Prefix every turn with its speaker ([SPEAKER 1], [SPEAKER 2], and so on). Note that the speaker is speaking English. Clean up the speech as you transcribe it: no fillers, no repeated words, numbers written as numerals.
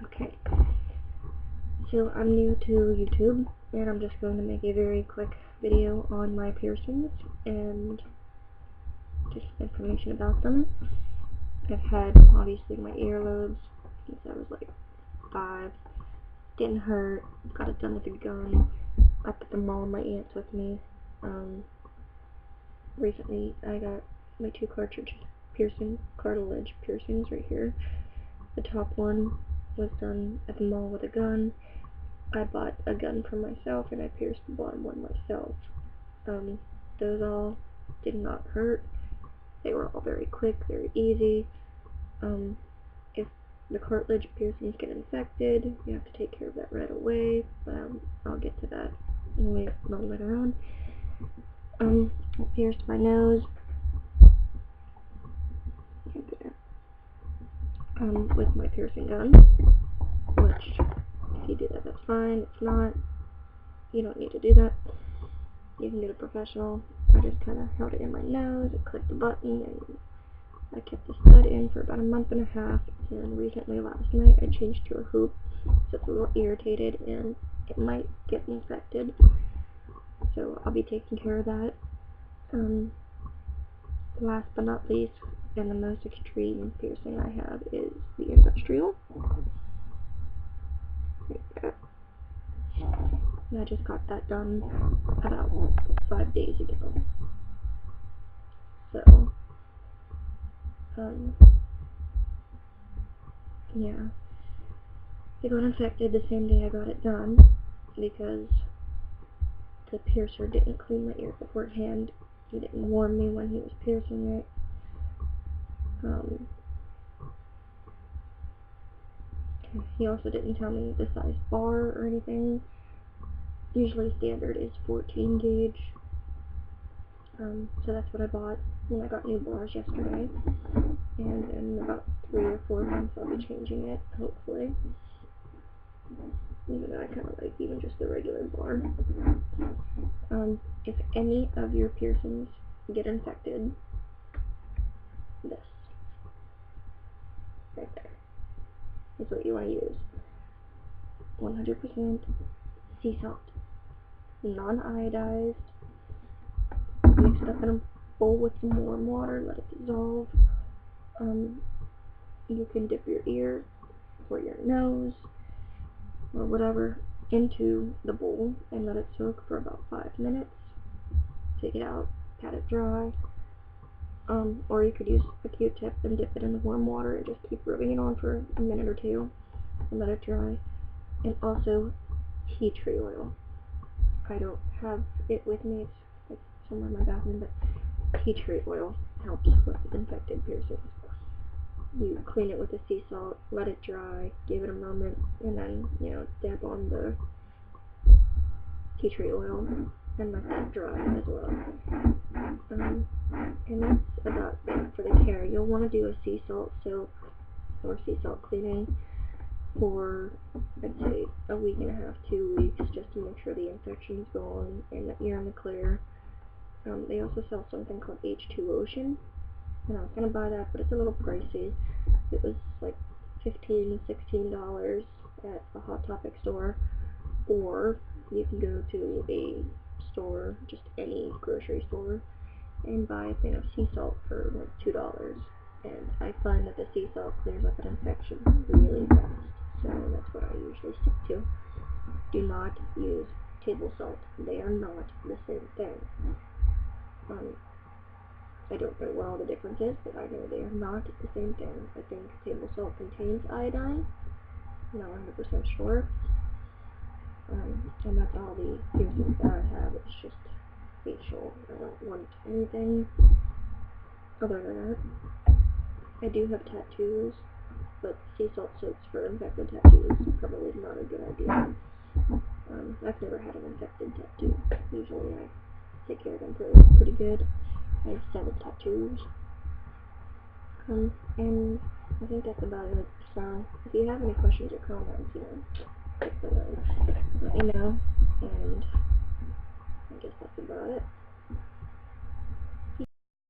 [SPEAKER 1] Okay, so I'm new to YouTube, and I'm just going to make a very quick video on my piercings and just information about them. I've had, obviously, my earlobes since I was like 5. Didn't hurt, got it done with a gun. I put them all in my aunt's with me. Recently I got my 2 cartilage piercings right here. The top one was done at the mall with a gun. I bought a gun for myself and I pierced the bottom one myself. Those all did not hurt. They were all very quick, very easy. If the cartilage piercings get infected, you have to take care of that right away. I'll get to that a little later on. I pierced my nose. With my piercing gun, which, if you do that, that's fine. If not, you don't need to do that. You can get a professional. I just kind of held it in my nose, I clicked the button, and I kept the stud in for about a month and a half, and recently, last night, I changed to a hoop, so it's a little irritated, and it might get infected, so I'll be taking care of that. Last but not least, and the most extreme piercing I have is the industrial. I just got that done about 5 days ago. So, yeah. It got infected the same day I got it done because the piercer didn't clean my ear beforehand. He didn't warn me when he was piercing it. He also didn't tell me the size bar or anything. Usually standard is 14 gauge. So that's what I bought when I got new bars yesterday. And in about 3 or 4 months I'll be changing it, hopefully. Even though I kind of like even just the regular bar. If any of your piercings get infected, this right there is what you want to use. 100% sea salt, non-iodized. Mix it up in a bowl with some warm water, let it dissolve. You can dip your ear or your nose or whatever into the bowl and let it soak for about 5 minutes. Take it out, pat it dry. Or you could use a Q-tip and dip it in the warm water and just keep rubbing it on for a minute or 2 and let it dry. And also tea tree oil. I don't have it with me, it's like somewhere in my bathroom, but tea tree oil helps with infected piercings. You clean it with the sea salt, let it dry, give it a moment, and then, dab on the tea tree oil and let that dry as well. And that's about it for the care. You'll want to do a sea salt soak or sea salt cleaning for, I'd say, a week and a half, 2 weeks, just to make sure the infection's gone and that you're in the clear. They also sell something called H2 Ocean, and I was going to buy that, but it's a little pricey. It was like $15, $16 at a Hot Topic store, or you can go to a store, just any grocery store, and buy a thing of sea salt for like $2. And I find that the sea salt clears up an infection really fast, so that's what I usually stick to. Do not use table salt. They are not the same thing. I don't know what all the difference is, but I know they are not the same thing. I think table salt contains iodine. I'm not 100% sure. And that's all the piercings that I have. It's just facial. I don't want anything other than that. I do have tattoos, but sea salt soaks for infected tattoos is probably not a good idea. I've never had an infected tattoo. Usually I take care of them pretty good. I have 7 tattoos. And I think that's about it. So, if you have any questions or comments, let me know. And I guess that's about it.